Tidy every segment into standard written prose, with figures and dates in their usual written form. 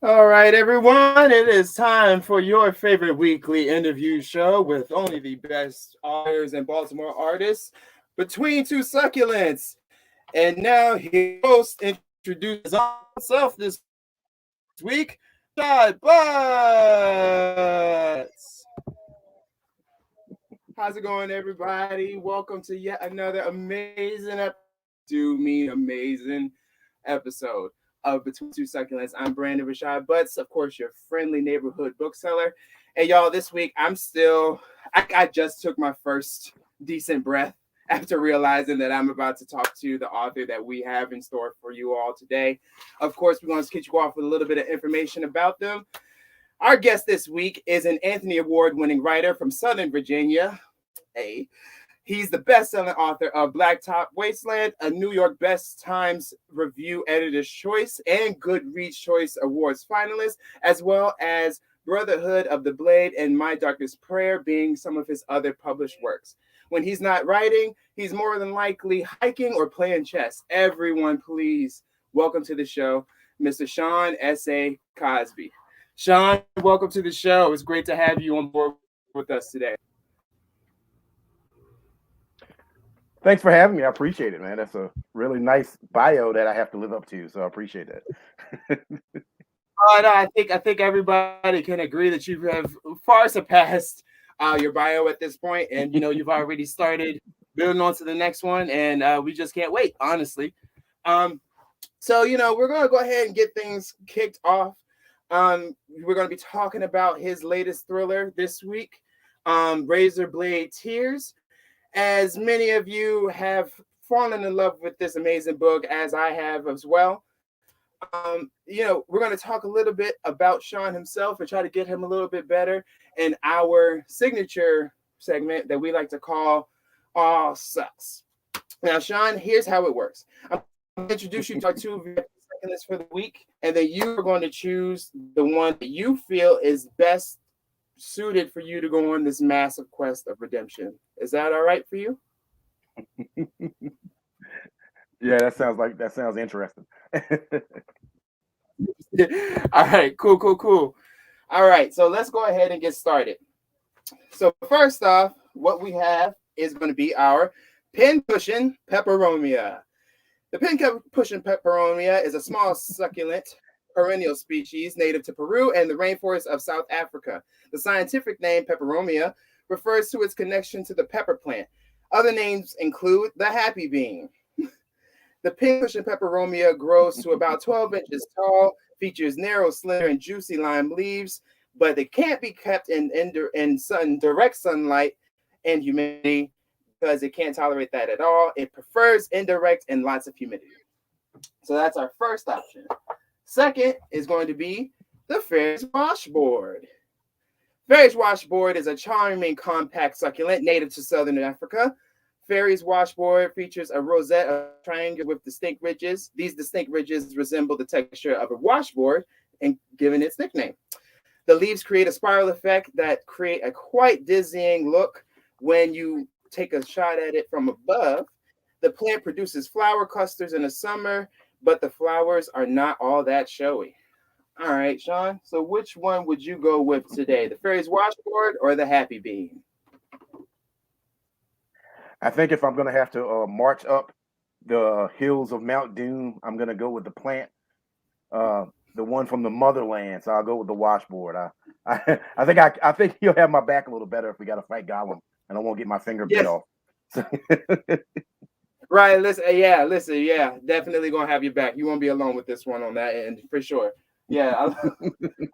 All right, everyone, it is time for your favorite weekly interview show with only the best authors and Baltimore artists, Between Two Succulents. And now, his host introduces himself this week, Shad Butts. How's it going, everybody? Welcome to yet another amazing amazing episode of Between Two Succulents. I'm Brandon Rashad Butts, of course, your friendly neighborhood bookseller. And y'all, this week I just took my first decent breath after realizing that I'm about to talk to the author that we have in store for you all today. Of course, we're going to kick you off with a little bit of information about them. Our guest this week is an Anthony Award-winning writer from Southern Virginia. Hey, he's the best-selling author of Blacktop Wasteland, a New York Best Times Review Editor's Choice and Goodreads Choice Awards finalist, as well as Brotherhood of the Blade and My Darkest Prayer being some of his other published works. When he's not writing, he's more than likely hiking or playing chess. Everyone, please welcome to the show, Mr. Sean S.A. Cosby. Sean, welcome to the show. It's great to have you on board with us today. Thanks for having me. I appreciate it, man. That's a really nice bio that I have to live up to, so I appreciate that. No, I think everybody can agree that you have far surpassed your bio at this point, and you've already started building on to the next one, and we just can't wait, honestly. So we're gonna go ahead and get things kicked off. We're gonna be talking about his latest thriller this week, Razorblade Tears. As many of you have fallen in love with this amazing book, as I have as well. We're going to talk a little bit about Sean himself and try to get him a little bit better in our signature segment that we like to call All Sucks. Now, Sean, here's how it works. I'm going to introduce you to our two seconds for the week, and then you are going to choose the one that you feel is best suited for you to go on this massive quest of redemption. Is that all right for you? Yeah, that sounds interesting. All right, cool. All right, so let's go ahead and get started. So first off, what we have is going to be our pin pushing peperomia. The pin pushing peperomia is a small succulent perennial species native to Peru and the rainforest of South Africa. The scientific name peperomia refers to its connection to the pepper plant. Other names include the happy bean. The pin-cushion peperomia grows to about 12 inches tall, features narrow, slender, and juicy lime leaves, but it can't be kept in direct sunlight and humidity because it can't tolerate that at all. It prefers indirect and lots of humidity. So that's our first option. Second is going to be the Ferris Washboard. Ferris Washboard is a charming, compact succulent native to southern Africa. Ferris Washboard features a rosette of triangle with distinct ridges. These distinct ridges resemble the texture of a washboard and given its nickname. The leaves create a spiral effect that create a quite dizzying look when you take a shot at it from above. The plant produces flower clusters in the summer, but the flowers are not all that showy. All right, Sean. So which one would you go with today? The Ferris Washboard or the Happy Bean? I think if I'm going to have to march up the hills of Mount Doom, I'm going to go with the plant, the one from the motherland. So I'll go with the washboard. I think he'll have my back a little better if we got to fight Gollum, and I won't get my finger bit off. Right. Listen. Yeah. Definitely gonna have your back. You won't be alone with this one on that end for sure. Yeah.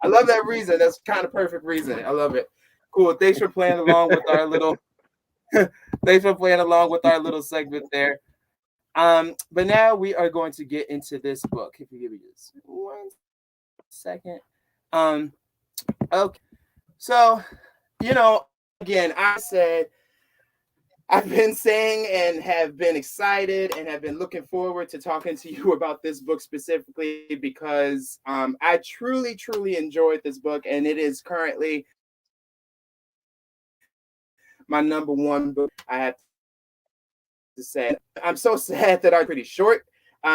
I love that reason. That's kind of perfect reason. I love it. Cool. Thanks for playing along with our little. Thanks for playing along with our little segment there. But now we are going to get into this book. If you give me just 1 second. Okay. So, again, I've been saying and have been excited and have been looking forward to talking to you about this book specifically because I truly, truly enjoyed this book, and it is currently my number one book. I have to say, I'm so sad that I'm pretty short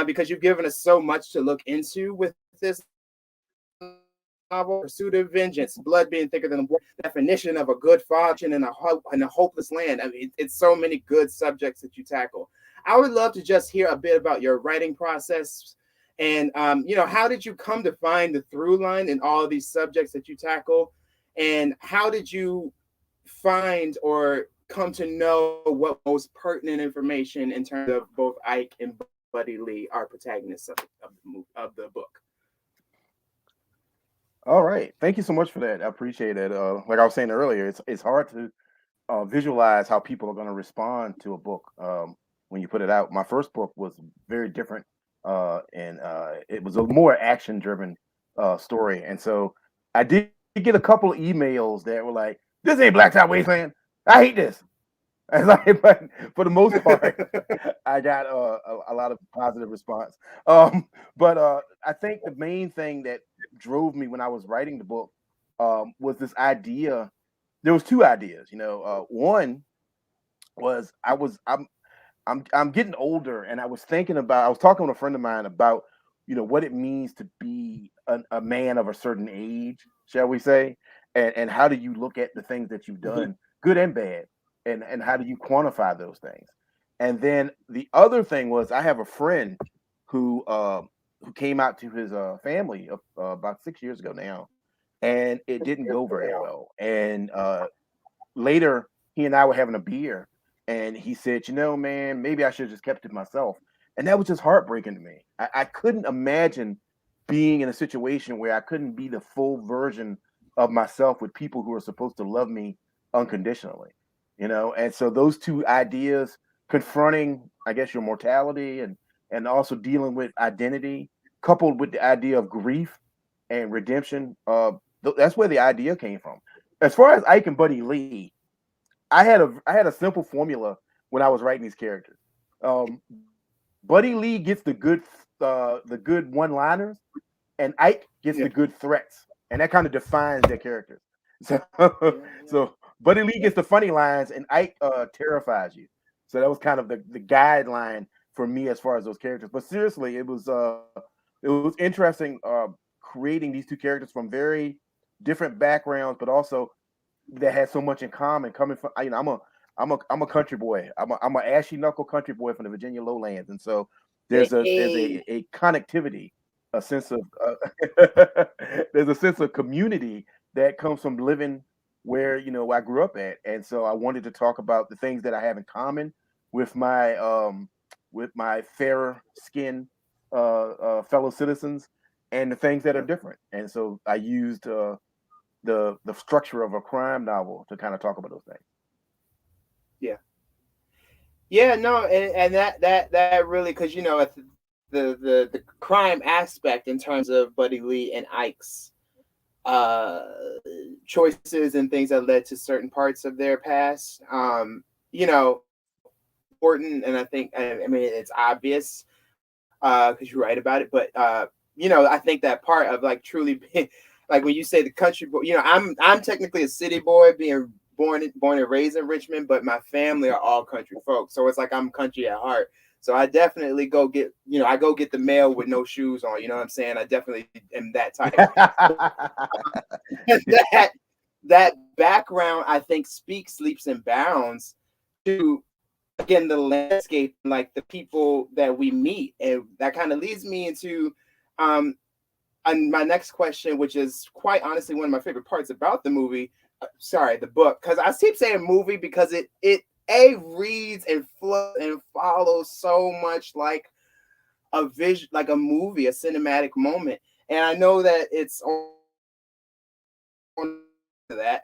because you've given us so much to look into with this novel, Pursuit of Vengeance, Blood Being Thicker Than Water, definition of a good father in a hopeless land. I mean, it's so many good subjects that you tackle. I would love to just hear a bit about your writing process, and how did you come to find the through line in all of these subjects that you tackle, and how did you find or come to know what most pertinent information in terms of both Ike and Buddy Lee are protagonists of the book? All right. Thank you so much for that. I appreciate it. Like I was saying earlier, it's hard to visualize how people are going to respond to a book when you put it out. My first book was very different, and it was a more action-driven story. And so I did get a couple of emails that were like, "This ain't Blacktop Wasteland. I hate this." And like, but for the most part, I got a lot of positive response. But I think the main thing that drove me when I was writing the book was this idea. There was two ideas. One was I'm getting older, and I was talking with a friend of mine about what it means to be a man of a certain age, shall we say, and how do you look at the things that you've done, good and bad, and how do you quantify those things? And then the other thing was I have a friend who came out to his family about 6 years ago now, and it didn't go very well. And later, he and I were having a beer, and he said, man, maybe I should have just kept it myself. And that was just heartbreaking to me. I couldn't imagine being in a situation where I couldn't be the full version of myself with people who are supposed to love me unconditionally. And so those two ideas, confronting, I guess, your mortality and also dealing with identity, coupled with the idea of grief and redemption, that's where the idea came from. As far as Ike and Buddy Lee, I had a simple formula when I was writing these characters. Buddy Lee gets the good one-liners, and Ike gets the good threats, and that kind of defines their characters. So Buddy Lee gets the funny lines, and Ike terrifies you. So that was kind of the guideline for me as far as those characters. But seriously, it was interesting creating these two characters from very different backgrounds, but also that had so much in common. Coming from, I'm a country boy. I'm a ashy knuckle country boy from the Virginia lowlands, and so there's a connectivity, a sense of there's a sense of community that comes from living where I grew up at. And so I wanted to talk about the things that I have in common with my fairer skin fellow citizens, and the things that are different. And so I used the structure of a crime novel to kind of talk about those things. Yeah, no, and that really, because the crime aspect in terms of Buddy Lee and Ike's choices and things that led to certain parts of their past, important. And I think, I mean, it's obvious because you write about it, but I think that part of like truly being, like when you say the country boy, I'm technically a city boy, being born and raised in Richmond, but my family are all country folks, so it's like I'm country at heart. So I definitely go get the mail with no shoes on. You know what I'm saying? I definitely am that type. that background, I think, speaks leaps and bounds to, again, the landscape, like the people that we meet, and that kind of leads me into and my next question, which is quite honestly one of my favorite parts about the movie. The book, because I keep saying movie because it reads and flows and follows so much like a vision, like a movie, a cinematic moment. And I know that it's on that,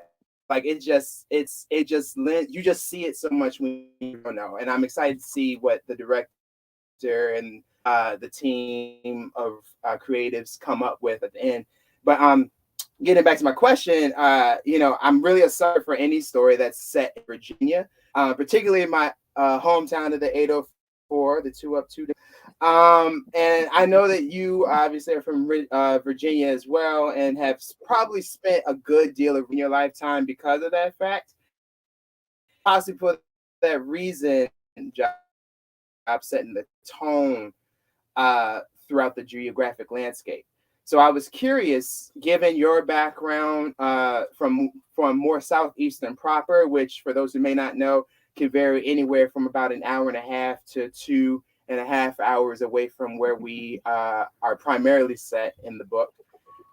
like you just see it so much when you don't know. And I'm excited to see what the director and the team of creatives come up with at the end. But getting back to my question, I'm really a sucker for any story that's set in Virginia, particularly in my hometown of the 804, the 2 up 2 down. And I know that you obviously are from Virginia as well, and have probably spent a good deal of your lifetime because of that fact. Possibly for that reason, job setting the tone throughout the geographic landscape. So I was curious, given your background from more southeastern proper, which for those who may not know can vary anywhere from about an hour and a half to 2.5 hours away from where we are primarily set in the book.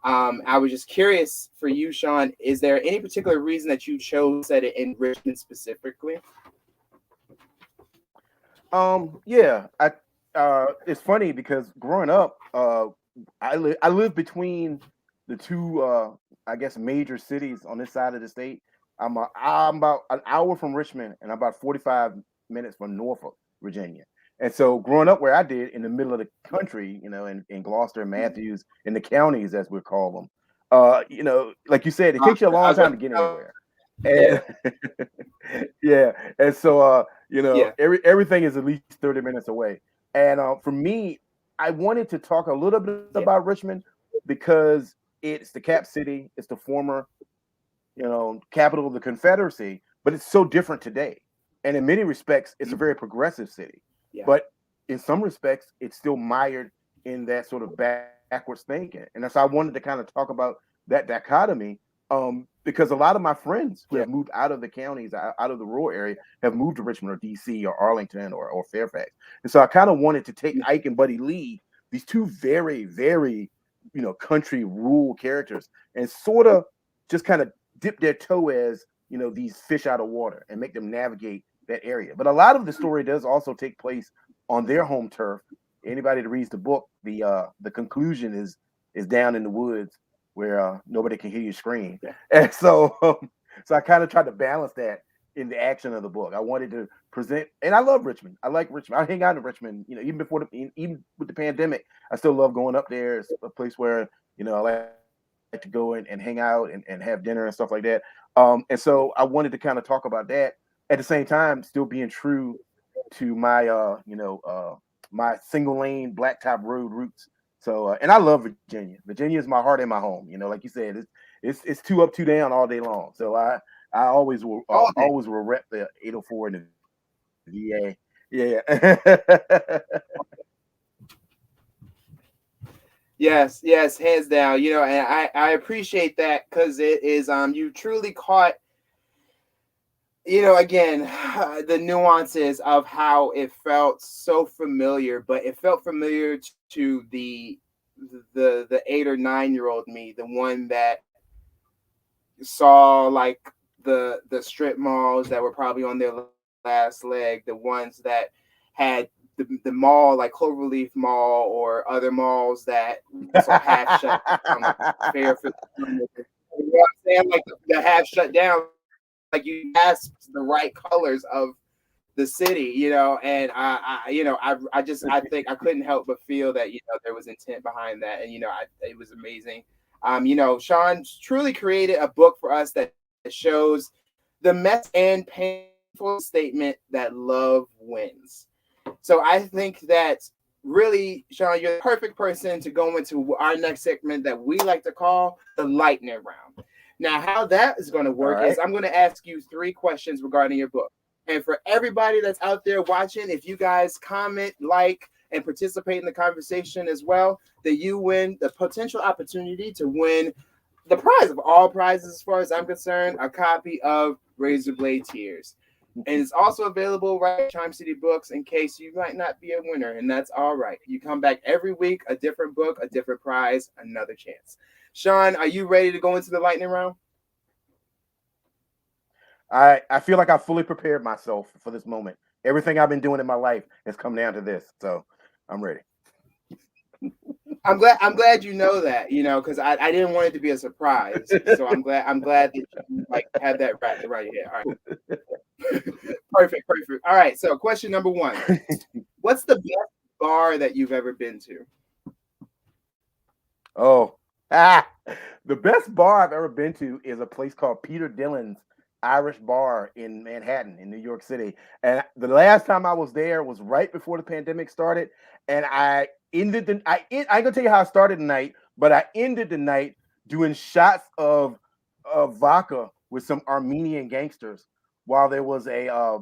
I was just curious for you, Sean, is there any particular reason that you chose to set it in Richmond specifically? Yeah, it's funny because growing up, I live between the two, I guess, major cities on this side of the state. I'm about an hour from Richmond and about 45 minutes from Norfolk, Virginia. And so growing up where I did in the middle of the country, in Gloucester and Matthews, in the counties as we call them, like you said, it takes you a I long was time going to get to, anywhere. yeah, And yeah, and so yeah, everything is at least 30 minutes away. And for me, I wanted to talk a little bit yeah, about Richmond because it's the cap city, it's the former, capital of the Confederacy, but it's so different today. And in many respects, it's a very progressive city. yeah, But in some respects, it's still mired in that sort of backwards thinking. And that's why I wanted to kind of talk about that dichotomy. Because a lot of my friends who yeah, have moved out of the counties, out of the rural area, have moved to Richmond or DC or Arlington or Fairfax. And so I kind of wanted to take yeah, Ike and Buddy Lee, these two very, very, country rural characters, and sort of just kind of dip their toe as, these fish out of water and make them navigate that area. But a lot of the story does also take place on their home turf. Anybody that reads the book, the conclusion is down in the woods where nobody can hear you scream. yeah. And so I kind of tried to balance that in the action of the book. I wanted to present, and I love Richmond. I like Richmond. I hang out in Richmond. Even before even with the pandemic, I still love going up there. It's a place where I like to go and hang out and have dinner and stuff like that. And so I wanted to kind of talk about that at the same time, still being true to my my single lane blacktop road roots. So and I love Virginia. Virginia is my heart and my home. Like you said, it's two up, two down all day long. So I All day. always will rep the 804 and the VA. Yeah. Yes, yes, hands down. And I appreciate that because it is you truly caught, again, the nuances of how it felt so familiar, but it felt familiar to the 8 or 9 year old me, the one that saw like the strip malls that were probably on their last leg, the ones that had the mall like Cloverleaf Mall or other malls that saw half shut down, like Fairfield. You know what I'm saying? Like the half shut down, like you grasped the right colors of the city, and I think I couldn't help but feel that there was intent behind that, and it was amazing. Sean truly created a book for us that shows the mess and painful statement that love wins. So I think that really, Sean, you're the perfect person to go into our next segment that we like to call the lightning round. Now, how that is going to All work is right. I'm going to ask you 3 questions regarding your book. And for everybody that's out there watching, if you guys comment, like, and participate in the conversation as well, that you win the potential opportunity to win the prize of all prizes, as far as I'm concerned, a copy of Razorblade Tears. And it's also available right at Chime City Books in case you might not be a winner, and that's all right. You come back every week, a different book, a different prize, another chance. Sean, are you ready to go into the lightning round? I feel like I fully prepared myself for this moment. Everything I've been doing in my life has come down to this. So I'm ready. I'm glad you know that, because I didn't want it to be a surprise. So I'm glad that you like have that wrapped around your head. All right. Perfect, perfect. All right. So question number one. What's the best bar that you've ever been to? Oh, ah, the best bar I've ever been to is a place called Peter Dillon's Irish Bar in Manhattan, in New York City. And the last time I was there was right before the pandemic started. And I gonna tell you how I started the night, but I ended the night doing shots of vodka with some Armenian gangsters while there was a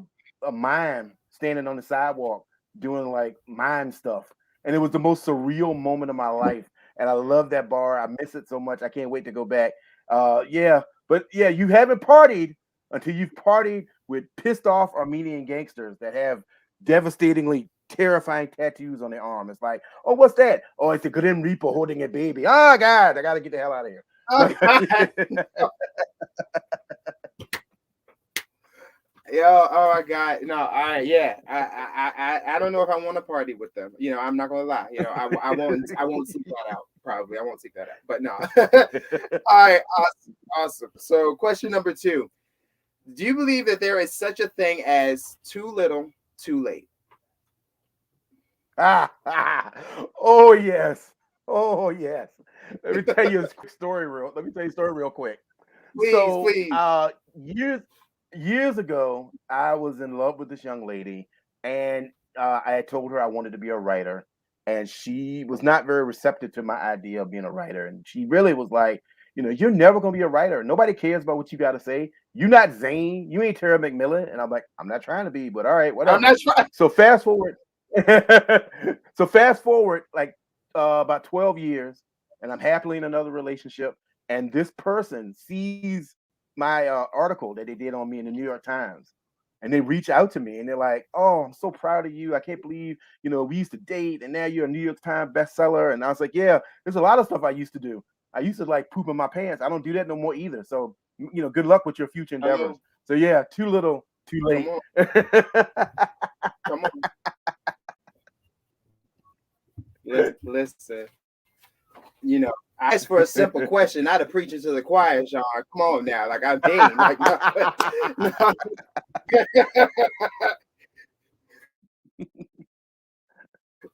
mime standing on the sidewalk doing like mime stuff. And it was the most surreal moment of my life. and I love that bar. I miss it so much. I can't wait to go back. Yeah, but yeah, you haven't partied until you've partied with pissed off Armenian gangsters that have devastatingly terrifying tattoos on their arm. It's like, oh, what's that? Oh, it's a Grim Reaper holding a baby. Oh God, I gotta get the hell out of here. Oh, Yo, oh my God, no, all right, yeah, I don't know if I want to party with them. You know, I'm not gonna lie. You know, I won't seek that out. Probably, I won't seek that out. But no, all right, awesome. So, question number 2: do you believe that there is such a thing as too little, too late? Oh yes, oh yes. Let me tell you a quick story real quick. Please. Years ago, I was in love with this young lady, and I had told her I wanted to be a writer, and she was not very receptive to my idea of being a writer. And she really was like, you're never gonna be a writer. Nobody cares about what you got to say. You're not Zane. You ain't Tara McMillan. And I'm like, I'm not trying to be, but all right, whatever. I'm not trying. So fast forward. Like about 12 years, and I'm happily in another relationship. And this person sees my article that they did on me in the New York Times, and they reach out to me and they're like, "Oh, I'm so proud of you. I can't believe we used to date, and now you're a New York Times bestseller." And I was like, "Yeah, there's a lot of stuff I used to do. I used to like poop in my pants. I don't do that no more either. So good luck with your future endeavors." So yeah, too little, too late. Come on. Listen. I asked for a simple question, not a preacher to the choir, Sean. Come on now, like I'm Dane. Like,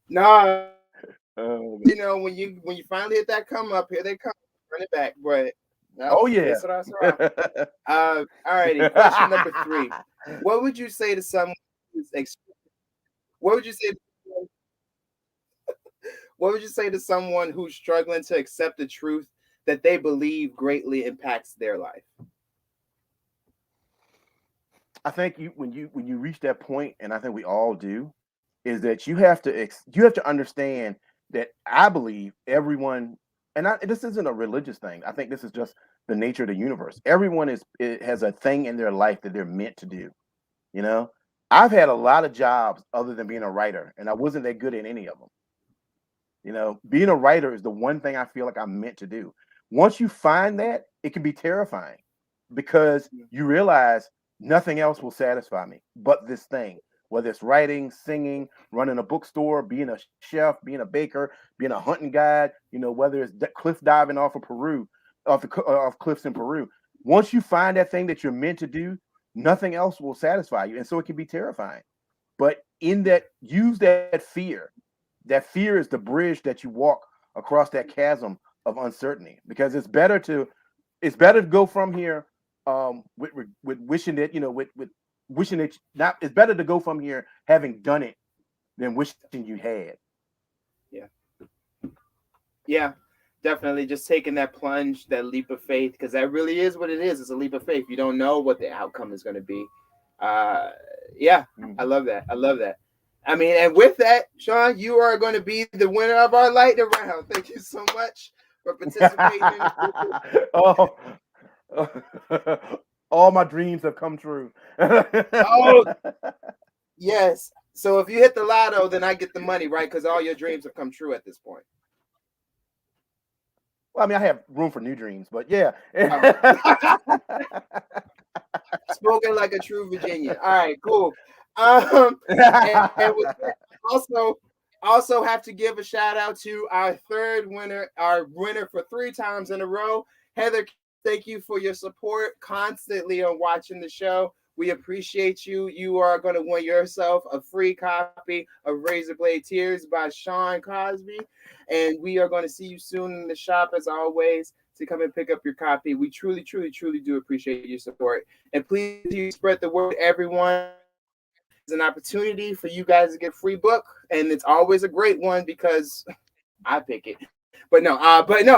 no. When you finally hit that come up, here they come, run it back, but. Oh yeah. All righty. Question number 3: what would you say to someone who's What would you say? What would you say to someone who's struggling to accept the truth that they believe greatly impacts their life? I think when you reach that point, and I think we all do, is that you have to understand that I believe everyone, and this isn't a religious thing. I think this is just the nature of the universe. Everyone has a thing in their life that they're meant to do. I've had a lot of jobs other than being a writer, and I wasn't that good at any of them. Being a writer is the one thing I feel like I'm meant to do. Once you find that, it can be terrifying because you realize nothing else will satisfy me but this thing, whether it's writing, singing, running a bookstore, being a chef, being a baker, being a hunting guide, whether it's cliff diving off cliffs in Peru. Once you find that thing that you're meant to do, nothing else will satisfy you. And so it can be terrifying. But use that fear. That fear is the bridge that you walk across that chasm of uncertainty, because it's better to go from here with wishing that with wishing that not. It's better to go from here having done it than wishing you had. Yeah, definitely. Just taking that plunge, that leap of faith, because that really is what it is. It's a leap of faith. You don't know what the outcome is going to be. I love that. I mean, and with that, Sean, you are going to be the winner of our lightning round. Thank you so much for participating. All my dreams have come true. Yes. So if you hit the lotto, then I get the money, right? Because all your dreams have come true at this point. Well, I mean, I have room for new dreams, but yeah. Spoken like a true Virginian. All right, cool. And with that, also have to give a shout out to our winner for 3 times in a row. Heather, thank you for your support constantly on watching the show. We appreciate you. You are going to win yourself a free copy of Razorblade Tears by Sean Cosby. And we are going to see you soon in the shop, as always, to come and pick up your copy. We truly, truly, truly do appreciate your support. And please spread the word, everyone. It's an opportunity for you guys to get a free book, and it's always a great one because I pick it. But no,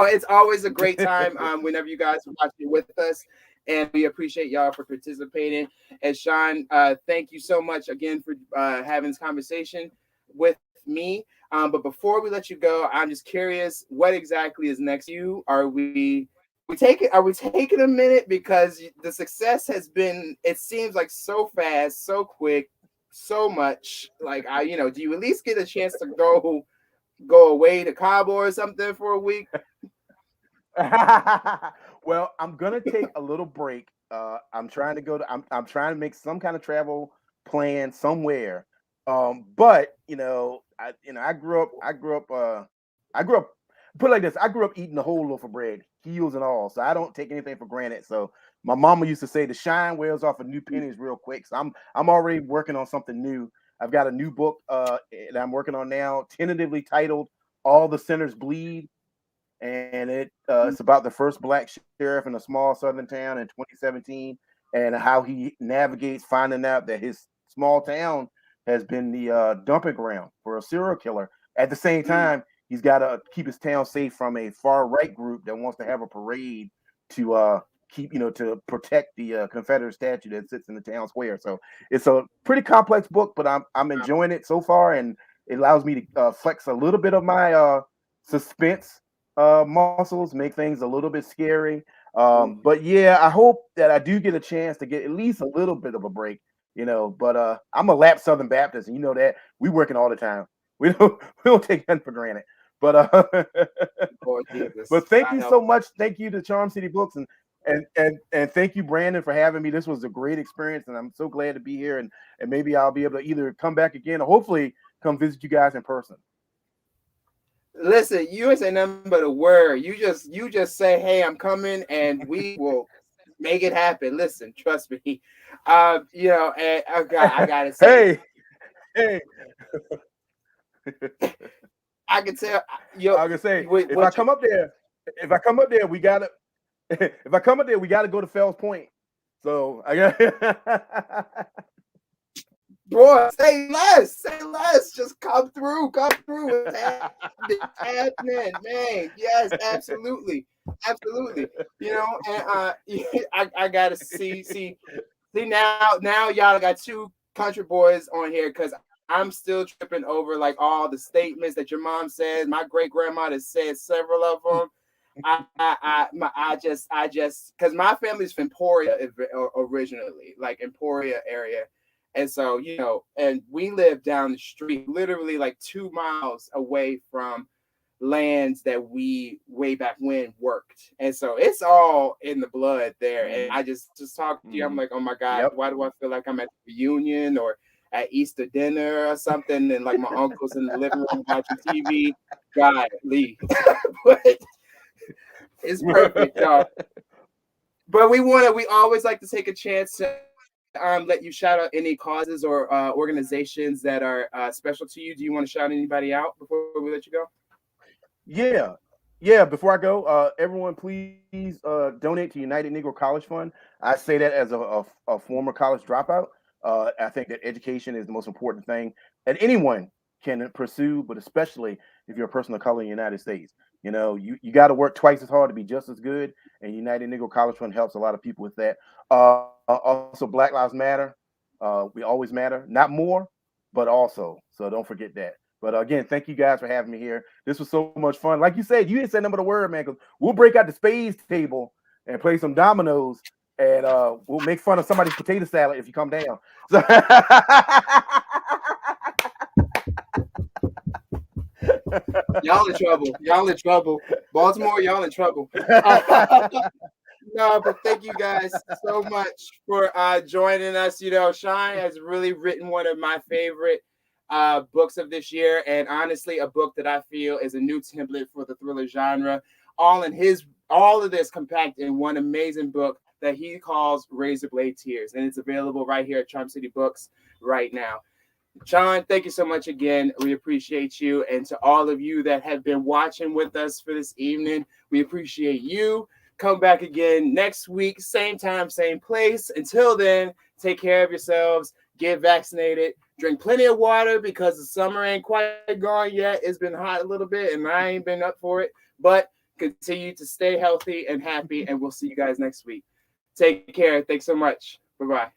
it's always a great time whenever you guys watch it with us, and we appreciate y'all for participating. And Sean, thank you so much again for having this conversation with me. But before we let you go, I'm just curious, what exactly is next? You are we taking a minute because the success has been, it seems like so fast, so quick, so much. Like do you at least get a chance to go away to Cabo or something for a week? Well, I'm gonna take a little break. I'm trying to go to. I'm trying to make some kind of travel plan somewhere. But I grew up. I grew up. Put it like this. I grew up eating the whole loaf of bread, heels and all. So I don't take anything for granted. So my mama used to say the shine wears off of new pennies real quick. So I'm already working on something new. I've got a new book that I'm working on now, tentatively titled "All the Sinners Bleed." And it's about the first black sheriff in a small southern town in 2017, and how he navigates finding out that his small town has been the dumping ground for a serial killer. At the same time, he's got to keep his town safe from a far right group that wants to have a parade to to protect the Confederate statue that sits in the town square. So it's a pretty complex book, but I'm enjoying it so far, and it allows me to flex a little bit of my suspense muscles, make things a little bit scary. But yeah, I hope that I do get a chance to get at least a little bit of a break, But I'm a lap Southern Baptist, and you know that we working all the time. We don't take nothing for granted. But but thank you so much. Thank you to Charm City Books and thank you, Brandon, for having me. This was a great experience, and I'm so glad to be here. And maybe I'll be able to either come back again or hopefully come visit you guys in person. Listen, you ain't say nothing but a word. You just say, "Hey, I'm coming," and we will make it happen. Listen, trust me. And I gotta say, hey. I can tell. I can say if I come up there, we gotta. If I come up there, we gotta go to Fells Point. So I got. Boy, say less. Just come through. It's happening, man. Yes, absolutely. And I gotta see now y'all got two country boys on here because I'm still tripping over like all the statements that your mom said. My great grandma has said several of them. I just because my family's from Emporia originally, like Emporia area. And so, and we live down the street, literally like 2 miles away from lands that we way back when worked. And so it's all in the blood there. And I just talking to you, I'm like, oh my God, why do I feel like I'm at the reunion or at Easter dinner or something? And like my uncle's in the living room watching TV. God, Lee. But it's perfect, y'all. But we always like to take a chance to let you shout out any causes or organizations that are special to you. Do you want to shout anybody out before we let you go? Yeah. Before I go, everyone, please donate to United Negro College Fund. I say that as a former college dropout. I think that education is the most important thing that anyone can pursue, but especially if you're a person of color in the United States. You got to work twice as hard to be just as good, and United Negro College Fund helps a lot of people with that. Also, Black Lives Matter. We always matter, not more, but also. So don't forget that. But again, thank you guys for having me here. This was so much fun. Like you said, you didn't say number the word, man, because we'll break out the spades table and play some dominoes, and we'll make fun of somebody's potato salad if you come down. So Y'all in trouble. Baltimore, y'all in trouble. No, but thank you guys so much for joining us. Shine has really written one of my favorite books of this year, and honestly, a book that I feel is a new template for the thriller genre. All of this compact in one amazing book that he calls Razorblade Tears, and it's available right here at Charm City Books right now. John, thank you so much again. We appreciate you. And to all of you that have been watching with us for this evening, we appreciate you. Come back again next week, same time, same place. Until then, take care of yourselves, get vaccinated, drink plenty of water because the summer ain't quite gone yet. It's been hot a little bit and I ain't been up for it, but continue to stay healthy and happy. And we'll see you guys next week. Take care. Thanks so much. Bye-bye.